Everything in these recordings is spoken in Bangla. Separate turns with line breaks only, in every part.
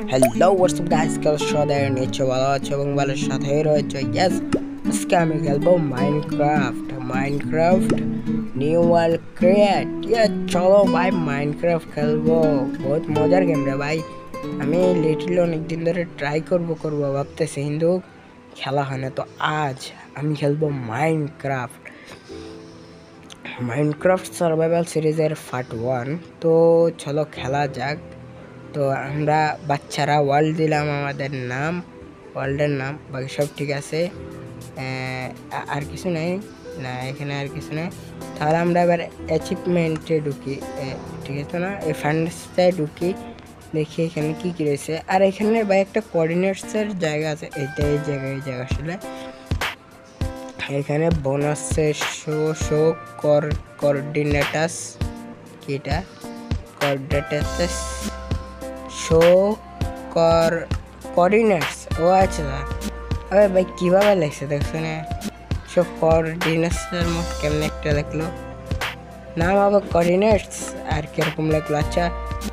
হ্যালো হোয়াটসঅ্যাপ গাইস, কেমন সবাই নিশ্চয় ভালো আছো এবং ভালোর সাথেই রয়েছে। ইয়েস, আজকে আমি খেলবো মাইনক্রাফট নিউ ওয়ার্ল্ড ক্রিয়েট। চলো ভাই মাইনক্রাফট খেলবো, বহুত মজার গেম রে ভাই। আমি লিটলি অনেকদিন ধরে ট্রাই করবো ভাবতেছি, কিন্তু খেলা হয় না। তো আজ আমি খেলবো মাইনক্রাফট সার্ভাইভাল সিরিজের পার্ট 1। তো চলো খেলা যাক। তো আমরা বাচ্চারা ওয়ার্ল্ড দিলাম, আমাদের নাম, ওয়ার্ল্ডের নাম, বাকি সব ঠিক আছে। আর কিছু নেই না, এখানে আর কিছু নেই। তাহলে আমরা এবার অ্যাচিভমেন্টে ঢুকি, ঠিক আছে না? এই ফান্ডসটায় ঢুকি, দেখি এখানে কি কি রয়েছে। আর এখানে ভাই একটা কোঅর্ডিনেটসের জায়গা আছে, এই জায়গা আসলে এখানে বোনাসের শো কোঅর্ডিনেটাস, কি এটা? কোঅর্ডিনেটাস শো কোঅর্ডিনেটস, ও আচ্ছা। আরে ভাই কীভাবে লাগছে দেখছো না? শো কোঅর্ডিনেটসের মতো কেমন একটা লাগলো, নাম আবার কোঅর্ডিনেটস আর কীরকম লাগলো। আচ্ছা,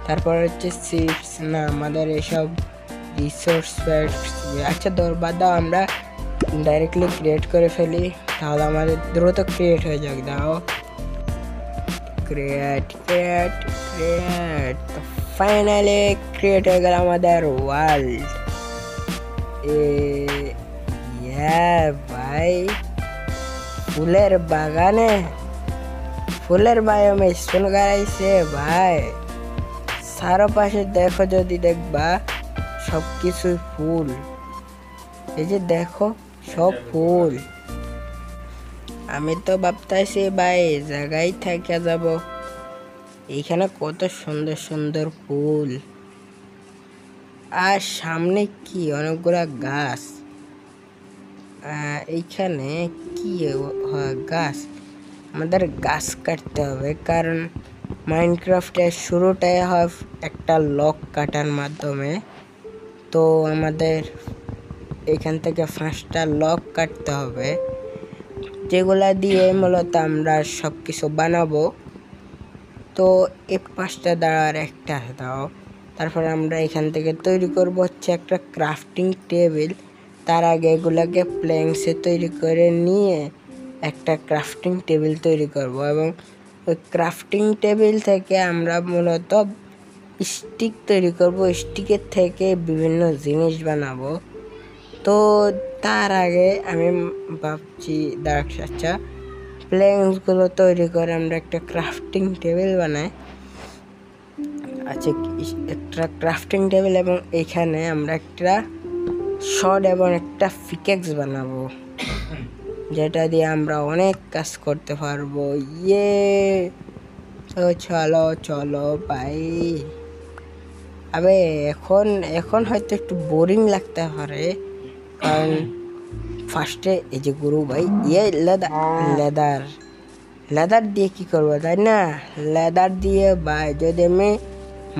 তারপর হচ্ছে সিটস, না আমাদের এসব রিসোর্স। আচ্ছা বাদ দাও, আমরা ডাইরেক্টলি ক্রিয়েট করে ফেলি, তাহলে আমাদের দ্রুত ক্রিয়েট হয়ে যাক। দাও ক্রিয়েট, ফাইনালি ক্রিয়েট হয়ে গেল আমাদের ওয়ার্ল্ড। ভাই ফুলের বাগানে, ফুলের বায়োমে স্টোন গাড়াইছে ভাই। চারপাশে দেখো, যদি দেখবা সব কিছুই ফুল। এই যে দেখো সব ফুল। আমি তো ভাবতেছি ভাই জায়গায় থেকে যাব। এইখানে কত সুন্দর সুন্দর ফুল, আর সামনে কি অনেকগুলা গাছ। এইখানে কি গাছ, আমাদের গাছ কাটতে হবে, কারণ মাইনক্রাফটের শুরুটাই হয় একটা লক কাটার মাধ্যমে। তো আমাদের এখান থেকে 5টা লক কাটতে হবে, যেগুলা দিয়ে মূলত আমরা সব কিছু বানাবো। তো এই 5টা দাঁড়ার একটা দাও। তারপর আমরা এখান থেকে তৈরি করব হচ্ছে একটা ক্রাফটিং টেবিল। তার আগে এগুলাকে প্ল্যাঙ্কসে তৈরি করে নিয়ে একটা ক্রাফটিং টেবিল তৈরি করব, এবং ওই ক্রাফটিং টেবিল থেকে আমরা মূলত স্টিক তৈরি করব। স্টিকের থেকে বিভিন্ন জিনিস বানাবো। তো তার আগে আমি ভাবছি আচ্ছা প্ল্যাঙ্কসগুলো তৈরি করে আমরা একটা ক্রাফটিং টেবিল বানাই। আচ্ছা, একটা ক্রাফটিং টেবিল, এবং এখানে আমরা একটা শর্ট এবং একটা পিকেক্স বানাবো, যেটা দিয়ে আমরা অনেক কাজ করতে পারবো। তো চলো ভাই। আবে এখন হয়তো একটু বোরিং লাগতে পারে, কারণ ফার্স্টে এই যে গরু ভাই, লেদার দিয়ে কি করবো, তাই না? লেদার দিয়ে ভাই যদি আমি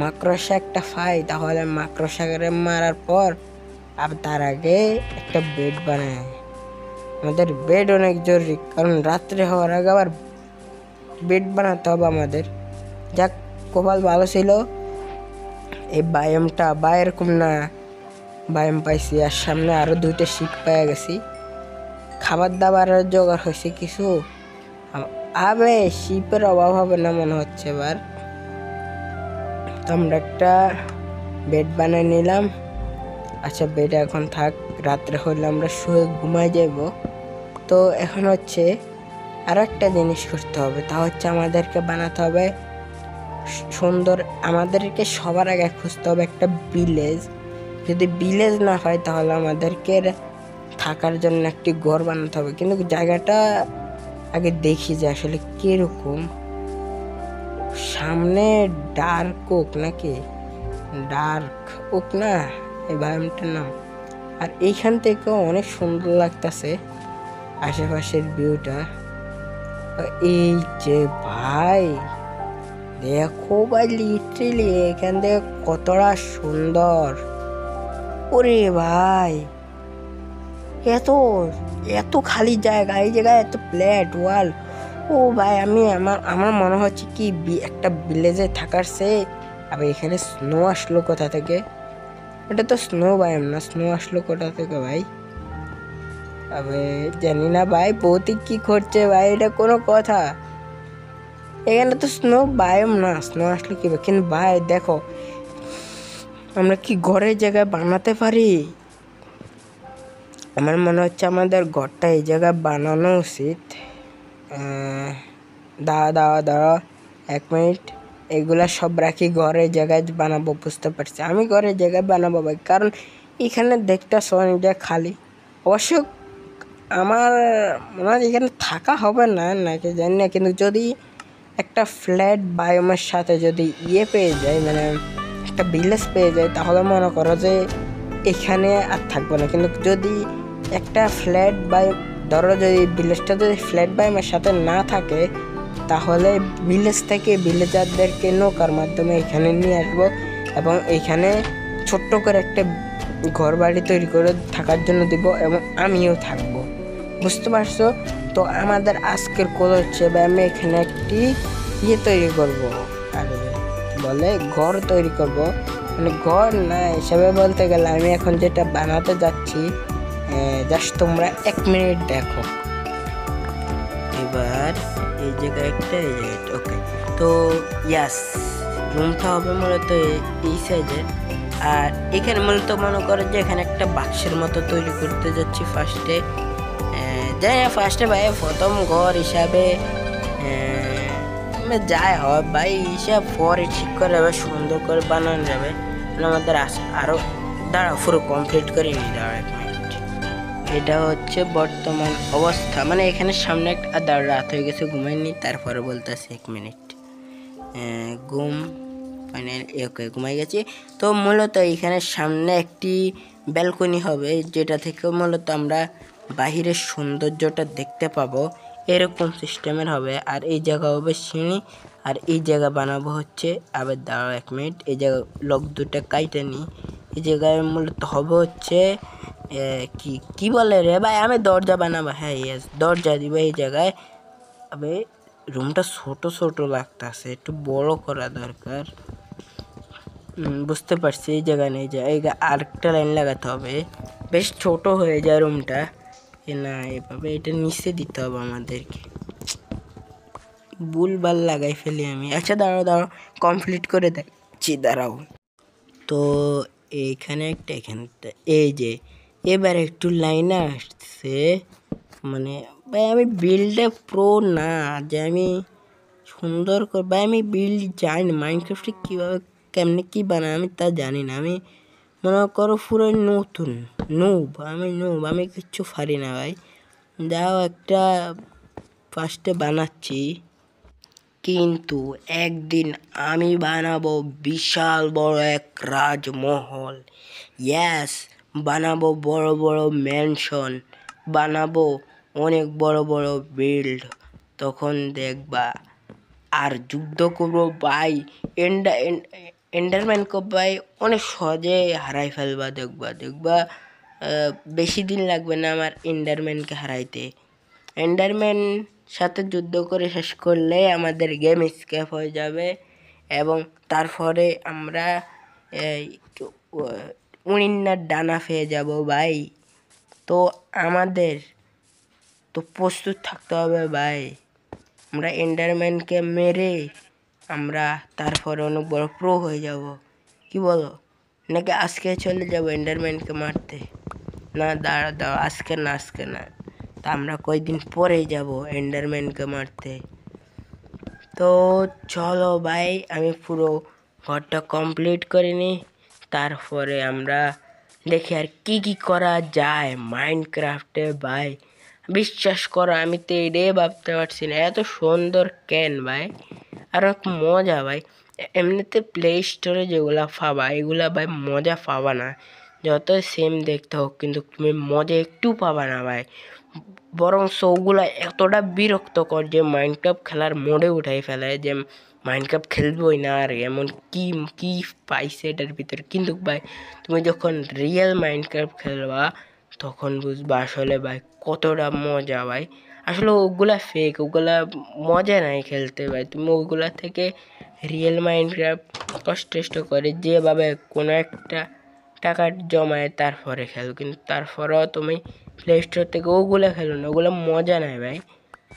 মাকড়সা একটা পাই, তাহলে মাকড়সাকে মারার পর আর তার আগে একটা বেড বানায়। আমাদের বেড অনেক জরুরি, কারণ রাত্রে হওয়ার আগে আবার বেড বানাতে হবে আমাদের। যাক, কপাল ভালো ছিল, এই বায়োমটা বা এরকম না বায়োম পাইছি, আর সামনে আরো 2টা শিপ পেয়ে গেছি। খাবার দাবারের জোগাড় হয়েছে কিছু। আবে শিপের অভাব হবে না মনে হচ্ছে এবার। তো আমরা একটা বেড বানিয়ে নিলাম। আচ্ছা, বেড এখন থাক, রাত্রে হলে আমরা শুয়ে ঘুমাই যাব। তো এখন হচ্ছে আর একটা জিনিস করতে হবে, তা হচ্ছে আমাদেরকে বানাতে হবে সুন্দর। আমাদেরকে সবার আগে খুঁজতে হবে একটা ভিলেজ। যদি ভিলেজ না হয়, তাহলে আমাদেরকে থাকার জন্য একটি ঘর বানাতে হবে। কিন্তু জায়গাটা আগে দেখি যে আসলে কিরকম। সামনে ডার্ক ওক নাকি, ডার্ক ওক না এই বায়োমটার নাম। আর এইখান থেকেও অনেক সুন্দর লাগতেছে আশেপাশের ভিউটা। এই যে ভাই দেখো ভাই, লিটারেলি এখান থেকে কতটা সুন্দর। ওরে ভাই, এত এত খালি জায়গা, এই জায়গায় এত প্লেট ওয়াল। ও ভাই, আমার মনে হচ্ছে কি একটা ভিলেজে থাকার সে। আবার এখানে স্নো আসলো কোথা থেকে? এটা তো স্নো বায়োম না, স্নো আসলো কোথা থেকে ভাই? আবে জানি না ভাই, ভৌতিক কি করছে ভাই, এটা কোনো কথা? এখানে তো স্নো বায়োম না, স্নো আসলে কি ভাই? কিন্তু ভাই দেখো, আমরা কি ঘরের জায়গায় বানাতে পারি? আমার মনে হচ্ছে আমাদের ঘরটা এই জায়গায় বানানো উচিত। দাঁড়া 1 মিনিট, এগুলা সব রাখি ঘরের জায়গায় বানাবো। বুঝতে পারছি, আমি ঘরের জায়গায় বানাবো ভাই, কারণ এখানে দেখতে যে খালি। অবশ্য আমার মনে হয় এখানে থাকা হবে না নাকি জানি না, কিন্তু যদি একটা ফ্ল্যাট বায়োমের সাথে যদি পেয়ে যায়, মানে একটা ভিলেজ পেয়ে যায়, তাহলে মনে করো যে এখানে আর থাকবো না। কিন্তু যদি একটা ফ্ল্যাট বায়ো, ধরো যদি ভিলেজটা যদি ফ্ল্যাট বায়োমের সাথে না থাকে, তাহলে ভিলেজ থেকে ভিলেজারদেরকে নৌকার মাধ্যমে এখানে নিয়ে আসবো এবং এইখানে ছোট্ট করে একটা ঘর বাড়ি তৈরি করে থাকার জন্য দিব এবং আমিও থাকবো। বুঝতে পারছো? তো আমাদের আজকের কোড হচ্ছে আমি এখানে একটি তৈরি করব, আর বলে ঘর তৈরি করব, মানে ঘর না হিসাবে বলতে গেলে আমি এখন যেটা বানাতে যাচ্ছি, জাস্ট তোমরা 1 মিনিট দেখো। এবার এই জায়গায় একটা ওকে, তো ইয়াস, রুমটা হবে মূলত এই সাইজের। আর এখানে মূলত মনে করে যে এখানে একটা বাক্সের মতো তৈরি করতে যাচ্ছি ফার্স্টে। ফার্স্টে ভাই প্রথম ঘর হিসাবে যাই হয় ভাই, হিসাব পরে ঠিক করে যাবে, সুন্দর করে বানানো যাবে। আমাদের আরো দাঁড়া পুরো কমপ্লিট করে নি, দাঁড়া 1 মিনিট। এটা হচ্ছে বর্তমান অবস্থা, মানে এখানে সামনে একটা দাঁড়া রাত হয়ে গেছে, ঘুমাইনি, তারপরে বলতেছি 1 মিনিট। ঘুম ফাইনাল ওকে, ঘুমাই গেছি। তো মূলত এখানে সামনে একটি ব্যালকনি হবে, যেটা থেকে মূলত আমরা বাহিরের সৌন্দর্যটা দেখতে পাবো, এরকম সিস্টেমের হবে। আর এই জায়গা হবে সিঁড়ি, আর এই জায়গা বানাবো হচ্ছে, আবার দাঁড়াও 1 মিনিট, এই জায়গা লক দুটা কাইটে নিই। এই জায়গায় মূলত হবে হচ্ছে কি বলে রে ভাই, আমি দরজা বানাবো। হ্যাঁ ইয়েস, দরজা দিব এই জায়গায়। আবে রুমটা ছোট ছোট লাগতেছে, একটু বড় করা দরকার। বুঝতে পারছি, এই জায়গায় নেই, এই আরেকটা লাইন লাগাতে হবে, বেশ ছোট হয়ে যায় রুমটা। না এভাবে এটা নিচে দিতে হবে আমাদেরকে, ভুলভাল লাগাই ফেলি আমি। আচ্ছা দাঁড়াও কমপ্লিট করে দেখছি, দাঁড়াও। তো এইখানে একটা, এখানে একটা, এই যে এবার একটু লাইন আসছে। মানে ভাই আমি বিল্ডে প্রো না যে আমি সুন্দর করে, ভাই আমি বিল্ড জানি না, মাইনক্রাফটে কীভাবে কেমনে কী বানায় আমি তা জানি না। আমি মনে করো পুরো নতুন আমি কিচ্ছু পারি না ভাই। যাও একটা ফার্স্টে বানাচ্ছি, কিন্তু একদিন আমি বানাবো বিশাল বড় এক রাজমহল। ইয়াস, বানাবো বড় বড় ম্যানশন, বানাবো অনেক বড় বড় বিল্ড, তখন দেখবা। আর যুদ্ধ করবো ভাই, এন্ডারম্যানকে ভাই অনেক সহজে হারাই ফেলবা, দেখবা বেশি দিন লাগবে না আমার এন্ডারম্যানকে হারাইতে। এন্ডারম্যান সাথে যুদ্ধ করে শেষ করলে আমাদের গেম স্কেপ হয়ে যাবে এবং তারপরে আমরা উইন্নার ডানা পেয়ে যাব ভাই। তো আমাদের তো প্রস্তুত থাকতে হবে ভাই, আমরা এন্ডারম্যানকে মেরে আমরা তারপরে অনেক বড় প্রো হয়ে যাব। কি বলো? নাকি আজকে চলে যাব এন্ডারম্যানকে মারতে? না দাঁড়াও, আজকে না, তা আমরা কয়েকদিন পরেই যাব এন্ডারম্যানকে মারতে। তো চলো ভাই, আমি পুরো ঘরটা কমপ্লিট করে নিই, তারপরে আমরা দেখি আর কি করা যায় মাইনক্রাফটে ভাই। বিশ্বাস করো আমি তো এটাই ভাবতে পারছি না, এত সুন্দর কেন ভাই, আর মজা ভাই। এমনিতে প্লে স্টোরে যেগুলা পাবা এগুলা ভাই মজা পাবা না, যত সেম দেখতে হোক, কিন্তু তুমি মজা একটু পাবা না ভাই। বরং ওগুলা এতটা বিরক্তকর যে মাইনক্রাফট খেলার মোডে উঠাই ফেলে, যে মাইনক্রাফট খেলবই না আর, এমন কি পাইছে এটার ভিতরে। কিন্তু ভাই তুমি যখন রিয়েল মাইনক্রাফট খেলবা তখন বুঝবা আসলে ভাই কতটা মজা ভাই। আসলে ওগুলা ফেক, ওগুলা মজা নাই খেলতে ভাই। তুমি ওগুলা থেকে রিয়েল মাইনক্রাফট কষ্ট করে যেভাবে কোনো একটা টাকা জমায় তারপরে খেলো, কিন্তু তারপরেও তুমি প্লে স্টোর থেকে ওগুলো খেলো না, ওগুলো মজা নেই ভাই,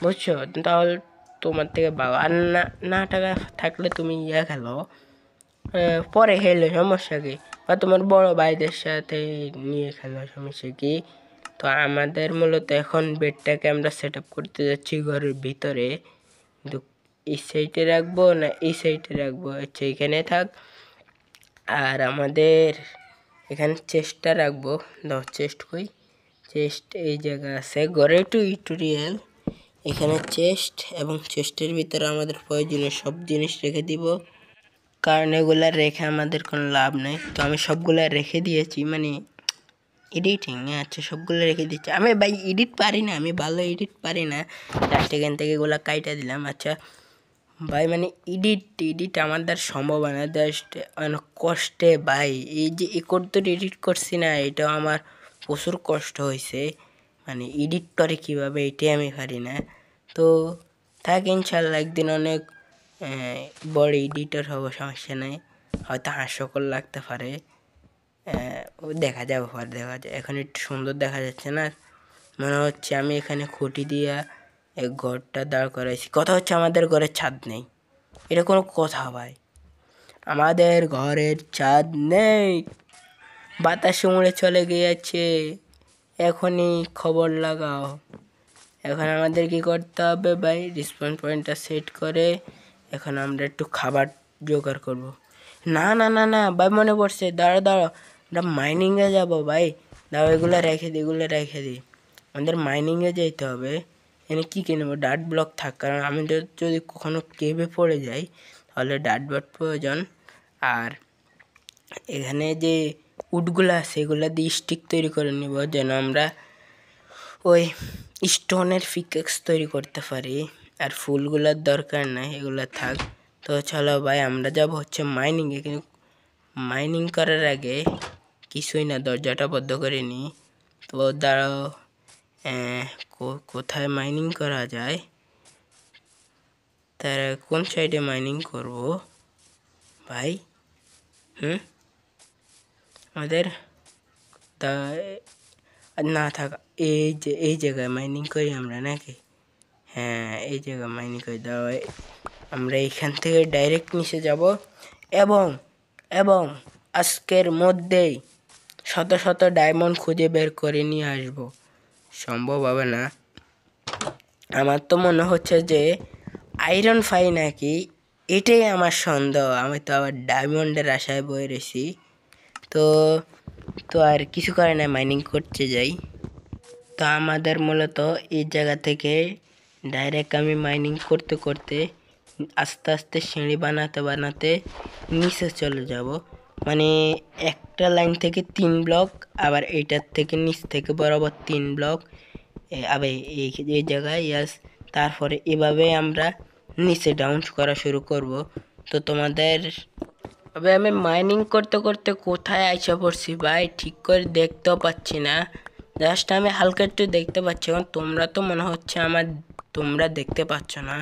বুঝছো? তাহলে তোমার থেকে ভালো। আর না না টাকা থাকলে তুমি খেলো, পরে খেলে সমস্যা কি, বা তোমার বড় ভাইদের সাথে নিয়ে খেলো, সমস্যা কি? তো আমাদের মূলত এখন বেডটাকে আমরা সেট আপ করতে যাচ্ছি ঘরের ভিতরে, কিন্তু এই সাইডে রাখবো না এই সাইডে রাখবো, আচ্ছা এখানে থাক। আর আমাদের এখানে চেস্টটা রাখবো, দাও চেস্ট কই, চেস্ট এই জায়গা আছে, ঘরে টিউটোরিয়াল, এখানে চেস্ট, এবং চেস্টের ভিতরে আমাদের প্রয়োজনীয় সব জিনিস রেখে দিব, কারণ এগুলা রেখে আমাদের কোনো লাভ নেই। তো আমি সবগুলা রেখে দিয়েছি, মানে এডিটিং, আচ্ছা সবগুলো রেখে দিচ্ছি। আমি ভাই এডিট পারি না, আমি ভালো এডিট পারি না, জাস্ট এখান থেকে এগুলো কাইটা দিলাম। আচ্ছা ভাই, মানে এডিট আমার দ্বারা সম্ভব হয় না, জাস্ট অনেক কষ্টে ভাই, এই যে এই করতে এডিট করছি না, এটাও আমার প্রচুর কষ্ট হয়েছে, মানে এডিট করে কীভাবে এটাই আমি পারি না। তো থাক, ইনশাল্লাহ একদিন অনেক বড় এডিটর হবো, সমস্যা নেই, হয়তো হাস্যকর লাগতে পারে, ও দেখা যাবে, পরে দেখা যায়। এখন একটু সুন্দর দেখা যাচ্ছে না, মনে হচ্ছে আমি এখানে খুঁটি দিয়া এক ঘরটা দাঁড় করাইছি। কথা হচ্ছে আমাদের ঘরের ছাদ নেই, এটা কোনো কথা ভাই? আমাদের ঘরের ছাদ নেই, বাতাসে উড়ে চলে গিয়েছে, এখনই খবর লাগাও। এখন আমাদের কি করতে হবে ভাই, রেসপন্স পয়েন্টটা সেট করে এখন আমরা একটু খাবার জোগাড় করব। না না না না ভাই, মনে পড়ছে, দাঁড়ো দাঁড়ো, আমরা মাইনিংয়ে যাবো ভাই, দাও এগুলো রেখে দিই, এগুলো রেখে দিই, আমাদের মাইনিংয়ে যেতে হবে। এখানে কী কিনবো, ডাট ব্লক থাক, কারণ আমি যদি কখনো কেভে পড়ে যাই তাহলে ডাট ব্লক প্রয়োজন। আর এখানে যে উডগুলো আছে এগুলো দিয়ে স্টিক তৈরি করে নিব, যেন আমরা ওই স্টোনের পিকেক্স তৈরি করতে পারি। আর ফুলগুলোর দরকার নাই, এগুলো থাক। তো চলো ভাই, আমরা যাব হচ্ছে মাইনিংয়ে, কিন্তু মাইনিং করার আগে কিছুই না, দরজাটা বন্ধ করে নিই। তো দাঁড়াও, কোথায় মাইনিং করা যায়, তারা কোন সাইডে মাইনিং করব ভাই? আমাদের না থাকা এই জায়গায় মাইনিং করি আমরা নাকি? হ্যাঁ, এই জায়গায় মাইনিং করে দেওয়া হয়। আমরা এখান থেকে ডাইরেক্ট নিচে যাব, এবং এবং আজকের মধ্যেই শত শত ডায়মন্ড খুঁজে বের করে নিয়ে আসব। সম্ভব হবে না, আমার তো মনে হচ্ছে যে আয়রন ফাই নাকি, এটাই আমার সন্দেহ। আমি তো আবার ডায়মন্ডের আশায় বয়ে রয়েছি, তো তো আর কিছু করে না, মাইনিং করতে যাই। তো আমাদের মূলত এই জায়গা থেকে ডাইরেক্ট আমি মাইনিং করতে করতে আস্তে আস্তে সিঁড়ি বানাতে বানাতে নিচে চলে যাব, মানে একটা লাইন থেকে 3 ব্লক, আবার এইটার থেকে নিচ থেকে বরাবর 3 ব্লক, আবার এই জায়গায় ইয়াস, তারপরে এভাবে আমরা নিচে ডাউন করা শুরু করব। তো তোমাদের তবে আমি মাইনিং করতে করতে কোথায় আইসা পড়ছি ভাই, ঠিক করে দেখতেও পাচ্ছি না, জাস্ট আমি হালকা একটু দেখতে পাচ্ছি। এখন তোমরা তো মনে হচ্ছে তোমরা দেখতে পাচ্ছ না,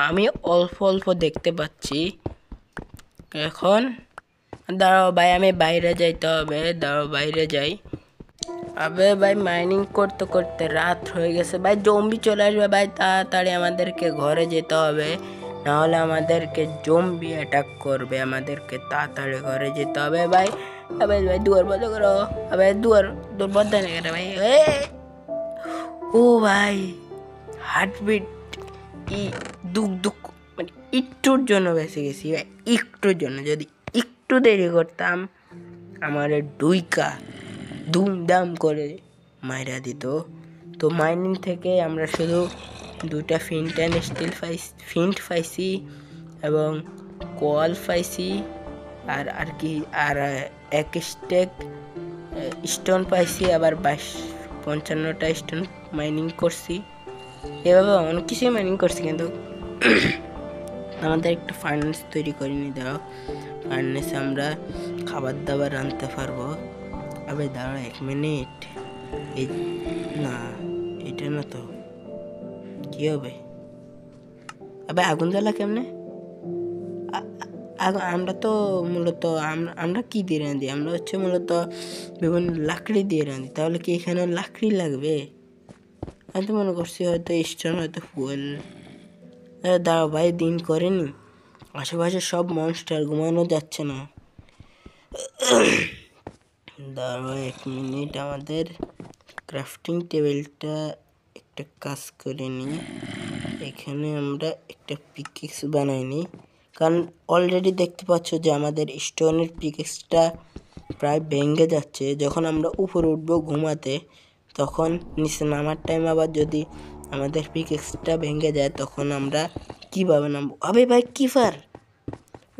আমি অল্প অল্প দেখতে পাচ্ছি। এখন দাঁড়াও ভাই, আমি বাইরে যাইতে হবে, দাঁড়াও বাইরে যাই। আবে ভাই, মাইনিং করতে করতে রাত হয়ে গেছে ভাই, জম্বি চলে আসবে ভাই, তাড়াতাড়ি আমাদেরকে ঘরে যেতে হবে, নাহলে আমাদেরকে জম্বি অ্যাটাক করবে, আমাদেরকে তাড়াতাড়ি ঘরে যেতে হবে ভাই। আবে ভাই, দুয়ার বন্ধ করো, আবে দুয়ার বন্ধ না কেন ভাই? ও ভাই, হার্টবিট দুঃখ দুঃখ, মানে একটুর জন্য বেঁচে গেছি ভাই, একটুর জন্য। যদি একটু দেরি করতাম আমার ডুইকা ধুমধাম করে মাইরা দিত। তো মাইনিং থেকে আমরা শুধু 2টা ফিন্ট পাইছি এবং কোয়াল পাইছি, আর কি, আর 1 স্টেক স্টোন পাইছি, আবার 55টা স্টোন মাইনিং করছি। এভাবে অনেক কিছুই মাইনিং করছি, কিন্তু আমাদের একটা ফার্নেস তৈরি করে নিয়ে দেওয়া, ফার্নেসে আমরা খাবার দাবার আনতে পারবো। আবে দাঁড়া 1 মিনিট, এই না, এটা না তো, কি হবে? আবে আগুন জ্বালা কেমনে? আমরা তো মূলত আমরা কি দিয়ে রাঁধি, আমরা হচ্ছে মূলত বিভিন্ন লাকড়ি দিয়ে রাঁধি। তাহলে কি এখানে লাকড়ি লাগবে? আমি তো মনে করছি হয়তো স্টোন, হয়তো ফুয়েল। দাঁড়াও ভাই, দিন করেনি, আশেপাশে সব মনস্টার, ঘুমানো যাচ্ছে না। দাঁড়াও 1 মিনিট, আমাদের ক্রাফটিং টেবিলটা একটা কাজ করে নিই। এখানে আমরা একটা পিকেক্স বানাই নিই, কারণ অলরেডি দেখতে পাচ্ছ যে আমাদের স্টোনের পিকেক্সটা প্রায় ভেঙে যাচ্ছে। যখন আমরা উপরে উঠবো ঘুমাতে, তখন নিচে নামার টাইম আবার যদি আমাদের পিকেক্সটা ভেঙে যায়, তখন আমরা কীভাবে নামবো? আবে ভাই কিফার,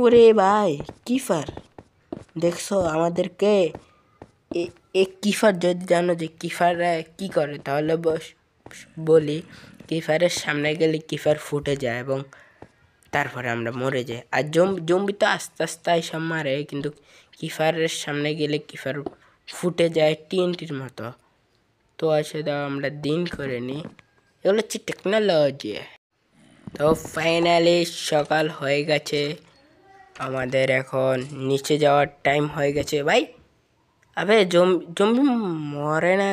ওরে ভাই কিফার, দেখছো আমাদেরকে? এ কিফার, যদি জানো যে কিফাররা কি করে তাহলে বলি, কিফারের সামনে গেলে কিফার ফুটে যায় এবং তারপরে আমরা মরে যাই। আর জম্বি তো আস্তে আস্তে এসব মারে, কিন্তু কিফারের সামনে গেলে কিফার ফুটে যায় টিএনটির মতো। তো আসে দাও আমরা দিন করে নিই, এগুলো হচ্ছে টেকনোলজি। তো ফাইনালি সকাল হয়ে গেছে, আমাদের এখন নিচে যাওয়ার টাইম হয়ে গেছে। ভাই আবে জম্বি মরে না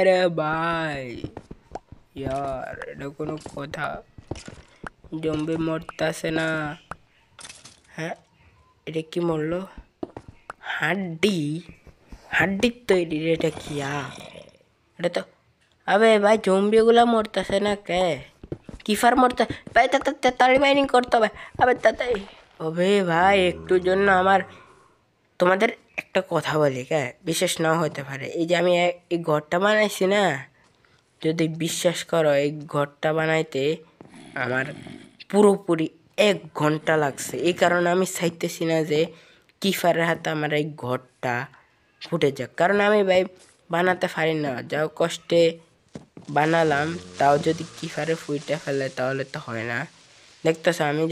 রে ভাই, ইয়ার এটা কোনো কথা? জম্বি মরতাছে না। হ্যাঁ, এটা কি মরলো? হাড্ডির তৈরি, এটা কি? এটা তো, আবে ভাই জম্বিগুলা মরতাছে না কে? কিফার মরতে ভাই, তাড়াতাড়ি মাইনিং করতে হবে। আবে তাড়াতাড়ি, ওবে ভাই একটুর জন্য আমার, তোমাদের একটা কথা বলি, বিশেষ নাও হতে পারে, এই যে আমি এই ঘরটা বানাইছি না, যদি বিশ্বাস করো এই ঘরটা বানাইতে আমার পুরোপুরি 1 ঘন্টা লাগছে। এই কারণে আমি চাইতেছি না যে কিফারের হাতে আমার এই ঘরটা ফুটে যাক, কারণ আমি ভাই বানাতে পারি না। যাও কষ্টে বানালাম, তাও যদি কিফারে ফুটে ফেলে তাহলে তো হয় না। দেখতেছ আমি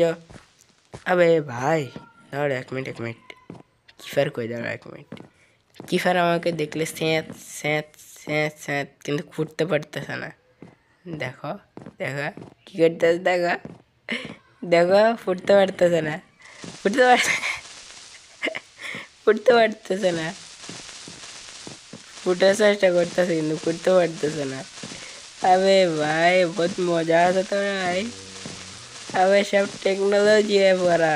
আবে ভাই দাঁড়ো 1 মিনিট, কিফার কই, দাঁড়ো 1 মিনিট। কিফার আমাকে দেখলে স্যাঁত স্যাঁত স্যাঁত স্যাঁত, কিন্তু ফুটতে পারতেছে না। দেখো দেখো কি করতেছে, দেখো দেখো, ফুটতে পারতেছে না, ফুটতে পারতেছে না, ফুটার চেষ্টা করতেছে কিন্তু ফুটতে পারতেছে না। আবে ভাই বহুত মজা আছে তো ভাই, আবে সব টেকনোলজি ভরা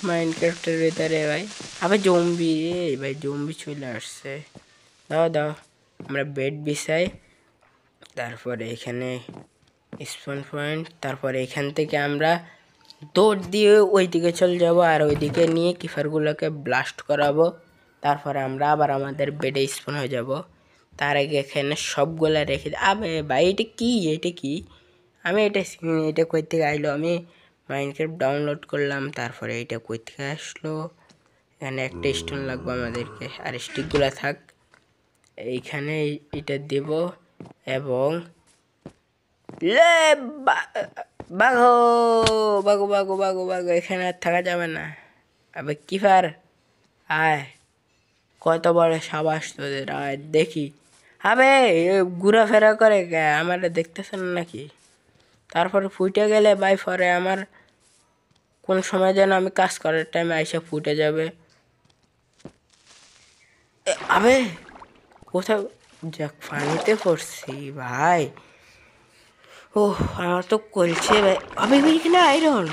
মাইনক্রাফটের ভিতরে ভাই। আবে জম্বি, ভাই জম্বি চলে আসছে। দাও আমরা বেড বিছাই, তারপরে এখানে স্পন পয়েন্ট, তারপরে এখান থেকে আমরা দৌড় দিয়ে ওই দিকে চলে যাবো, আর ওইদিকে নিয়ে কিফারগুলোকে ব্লাস্ট করাবো। তারপরে আমরা আবার আমাদের বেডে স্পন হয়ে যাব। তার আগে এখানে সবগুলা রেখে আবে ভাই এটা কি? আমি এটা কই থেকে আইলো? আমি মাইনক্রাফট ডাউনলোড করলাম, তারপরে এটা কই থেকে আসলো? এখানে একটা স্টোন লাগবে আমাদেরকে, আর স্টিকগুলা থাক এইখানে, এটা দেব। এবং বাঘো বাঘো বাঘো বাঘো বাঘো, এখানে আর থাকা যাবে না। আবে কিফার আয়, কত বড় সাবাস তোদের, আয় দেখি। আবে ঘোরাফেরা করে আমার দেখতেছেন নাকি? তারপরে ফুটে গেলে বাই ফরে আমার কোন সময় যেন আমি কাজ করার টাইমে আইসা ফুটে যাবে। আবে কোথাও যাক, পানিতে পড়ছি ভাই। ও আমার তো কলছে ভাই। আবে এখানে আয়রন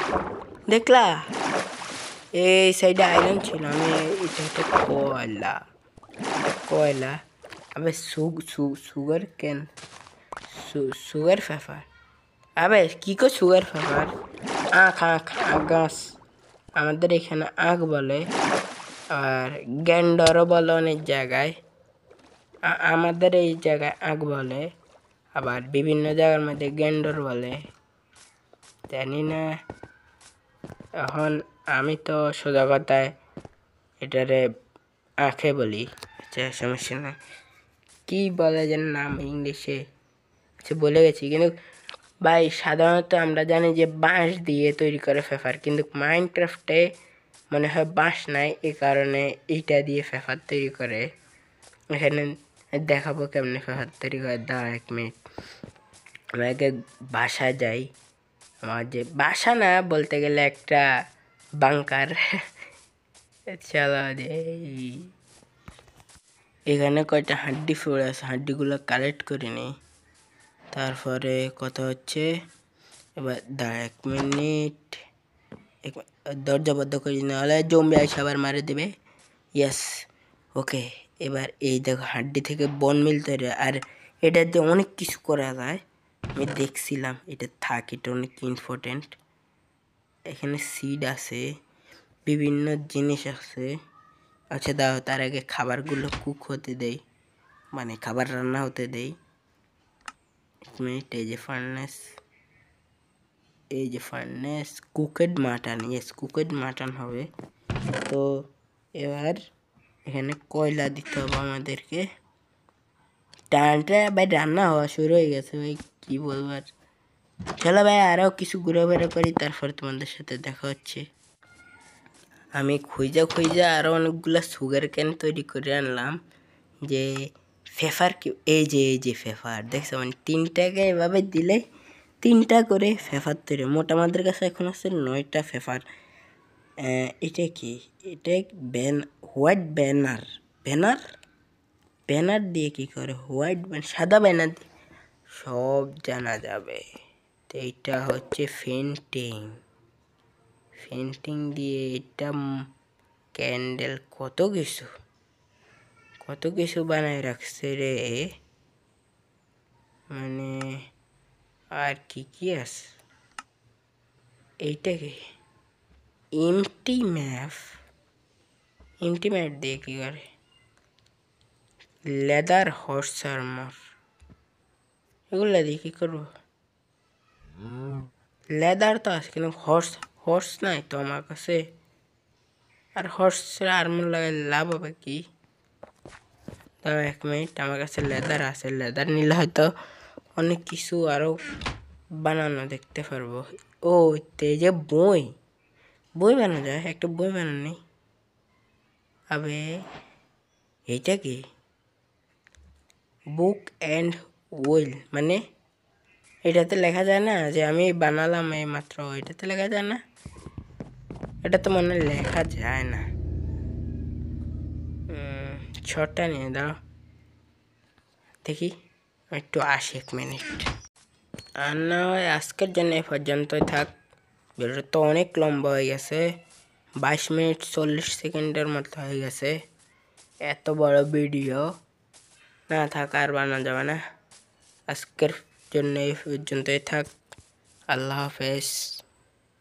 দেখলা, এই সাইডে আয়রন ছিল। আমি এটা কয়লা। আবে সুগার কেন, সুগার ফেফার। আবে কি কো সুগার ফেফার? আখ গাছ, আমাদের এখানে আখ বলে, আর গ্যান্ডরও বলে অনেক জায়গায়। আমাদের এই জায়গায় আখ বলে, আবার বিভিন্ন জায়গার মধ্যে গ্যান্ডর বলে, জানি না। এখন আমি তো সোজা কথায় এটারে আখে বলি, আচ্ছা সমস্যা না। কি বলে যেন নাম ইংলিশে, আচ্ছা বলে গেছি। কিন্তু ভাই সাধারণত আমরা জানি যে বাঁশ দিয়ে তৈরি করে ফেফার, কিন্তু মাইনক্রাফটে মনে হয় বাঁশ নাই, এই কারণে এইটা দিয়ে ফেফার তৈরি করে। এখানে দেখাবো কেমনে ফেফার তৈরি করে। দাঁড়া 1 মিনিট, আমি আগে বাসা যাই। আমার যে বাসা না বলতে গেলে একটা বাংকার। চলো এখানে কয়টা হাড্ডি পড়ে আছে, হাড্ডিগুলো কালেক্ট করে নিই। তারপরে কথা হচ্ছে এবার দাঁড়া 1 মিনিট, দরজা বন্ধ করি নাহলে জম্বি আইসা আবার মারে দেবে। ইয়েস, ওকে। এবার এই দেখো হাড্ডি থেকে বন মিল তৈরি, আর এটাতে অনেক কিছু করা যায়। আমি দেখছিলাম এটা এটা অনেক ইম্পর্টেন্ট। এখানে সিড আছে, বিভিন্ন জিনিস আছে। আচ্ছা দাও, তার আগে খাবারগুলো কুক হতে দেই, মানে খাবার রান্না হতে দেই। 1 মিনিট। এই যে ফার্নেস কুকেড মাটন, ইয়েস কুকেড মাটন হবে। তো এবার এখানে কয়লা দিতে হবে আমাদেরকে। টানটা ভাই রান্না হওয়া শুরু হয়ে গেছে ভাই, কি বলবো আর। চলো ভাই আরও কিছু ঘুরাফেরা করি, তারপর তোমাদের সাথে দেখা হচ্ছে। আমি খুঁজা আরও অনেকগুলো সুগার ক্যান তৈরি করে আনলাম। যে ফেফার কি, এই যে ফেফার দেখছো, মানে 3টাকে এভাবে দিলে 3টা করে ফেফার তৈরি। মোট আমাদের কাছে এখন আছে 9টা ফেফার। এটা কি, এটা হোয়াইট ব্যানার দিয়ে কি করে, হোয়াইট সাদা ব্যানার দিয়ে সব জানা যাবে। তো এইটা হচ্ছে ফেন্টিং দিয়ে এটা ক্যান্ডেল, কত কিছু বানায় রাখছে রে। মানে আর কি আছে, এইটা কি এমটি ম্যাপ দিয়ে কি করে, লেদার হর্স আর্মার, এগুলো দিয়ে কি করবো। লেদার তো আছে কিন্তু হর্স নাই তো আমার কাছে, আর হর্সের আর্মার লাগাই লাভ হবে কি। তাও 1 মিনিট, আমার কাছে লেদার আছে, লেদার নিলে হয়তো অনেক কিছু আরও বানানো দেখতে পারবো। ও এই যে বই বানানো যায়, একটা বই বানানি। আবে এইটা কি, বুক অ্যান্ড উইল, মানে এটাতে লেখা যায় না যে আমি বানালাম এই মাত্র, এটাতে লেখা যায় না, এটা তো মনে লেখা যায় না। ছটা নিয়ে দাও দেখি, একটু আসি 1 মিনিট। আর না হয় আজকের জন্য এই পর্যন্তই থাক, ভিডিওটা তো অনেক লম্বা হয়ে গেছে, 22 মিনিট 40 সেকেন্ডের মতো হয়ে গেছে। এত বড় ভিডিও না থাক, আর বানানো যাবে না। আজকের জন্য এই পর্যন্তই থাক, আল্লাহ হাফেজ।